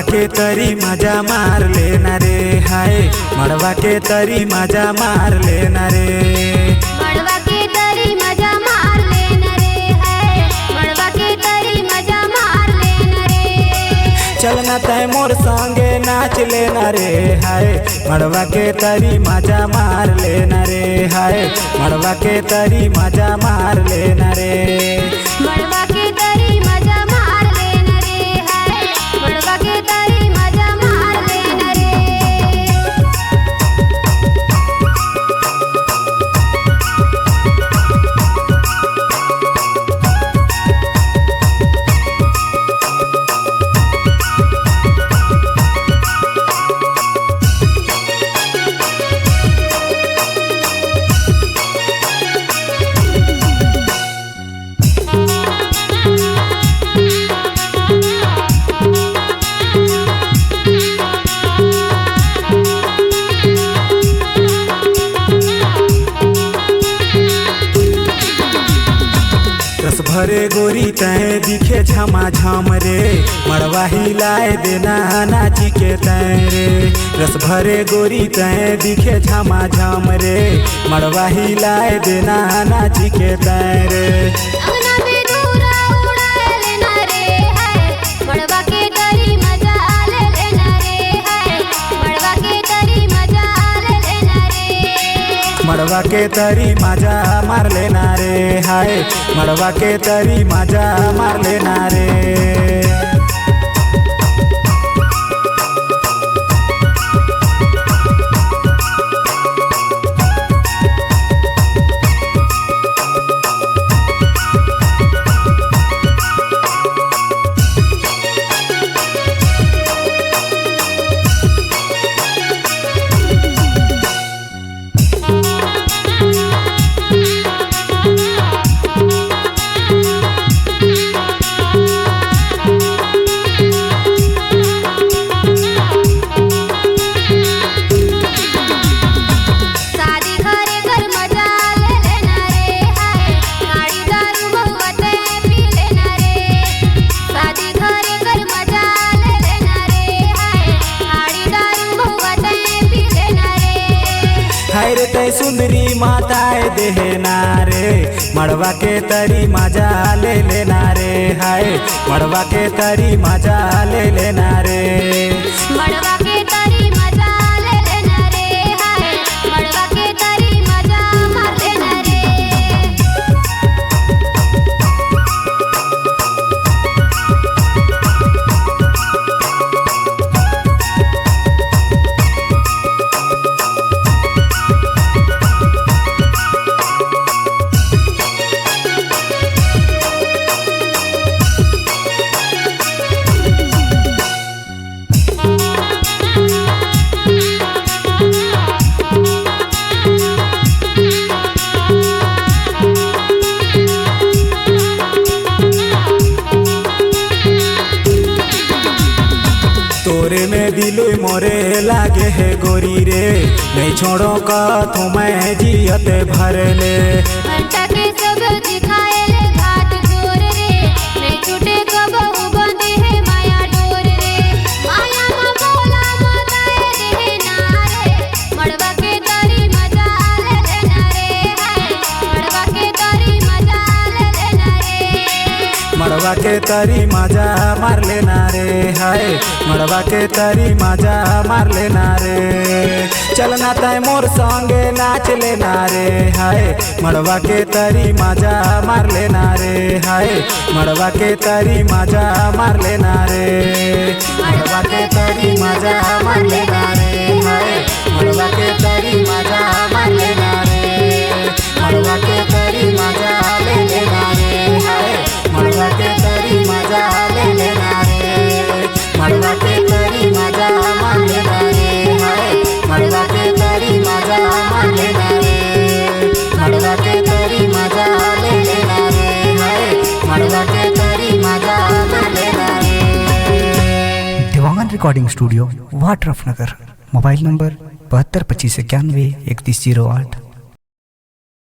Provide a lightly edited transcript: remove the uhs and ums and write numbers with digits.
मड़वा के तरी मजा मार लेना रे हाय, मड़वा के तरी मजा मार लेना रे, मड़वा के तरी मजा मार लेना रे है, मड़वा के तरी मजा मार लेना रे। चलना तय मोर संगे नाच लेना रे हाय, मड़वा के तरी मजा मार लेना रे हाय, मड़वा के तरी मजा मार लेना रे, मड़वा के तरी मजा मार लेना रे है, मड़वा के तरी मजा मार लेना रे। रस भरे गोरी तय दिखे झमा झम रे, मड़वा हिलाए देना नाची के तय रे, रस भरे गोरी तय दिखे झमा झम रे, मड़वा हिलाए देना नाची के तय रे। अंगना में दूरा उड़ा लेना रे है, मड़वा के तरी मजा ले लेना रे है, मड़वा के तरी मजा ले लेना रे, मड़वा के तरी मजा मार लेना रे हाय, मड़वा के तरी मजा मार लेना रे। हाय रे तय सुंदरी माताए देना रे, मड़वा के तरी मजा ले लेना रे हाय, मड़वा के तरी मजा ले लेना रे, मड़वा के तरी मजा ले लेना रे है, मड़वा के तरी मजा मार लेना रे। तोरे में दिल मोरे लागे है गोरी रे, नहीं छोड़ो का तो मैं जियत भर ले, घंटा के सब दिखाए ले घाट जोर रे, नहीं छूटे कबहू बंधे है माया डोर रे, माया मा बोला मताए देना रे, मड़वा के तरी मजा ले लेना रे है, मड़वा के तरी मजा ले लेना रे, मड़वा के तरी मजा मार लेना रे हाय, मड़वा के तरी मजा मार लेना रे। चलना तय मोर संगे नाच लेना रे हाय, मड़वा के तरी मजा मार लेना रे हाय, मड़वा के तरी मजा मार लेना रे, मड़वा के तरी मजा मार लेना रे हाय, मड़वा के तरी मजा मार लेना रे, मड़वा के तरी मजा ले लेना रे हाय, मड़वा के तरी मजा ले लेना रे, मड़वा के तरी मजा मार लेना रे हाय, मड़वा के तरी मजा मार लेना रे, मड़वा के तरी मजा ले लेना रे हाय, मड़वा के तरी मजा मार लेना रे। Dewangan recording studio वाटरफनगर, mobile number 72 25 91 3108।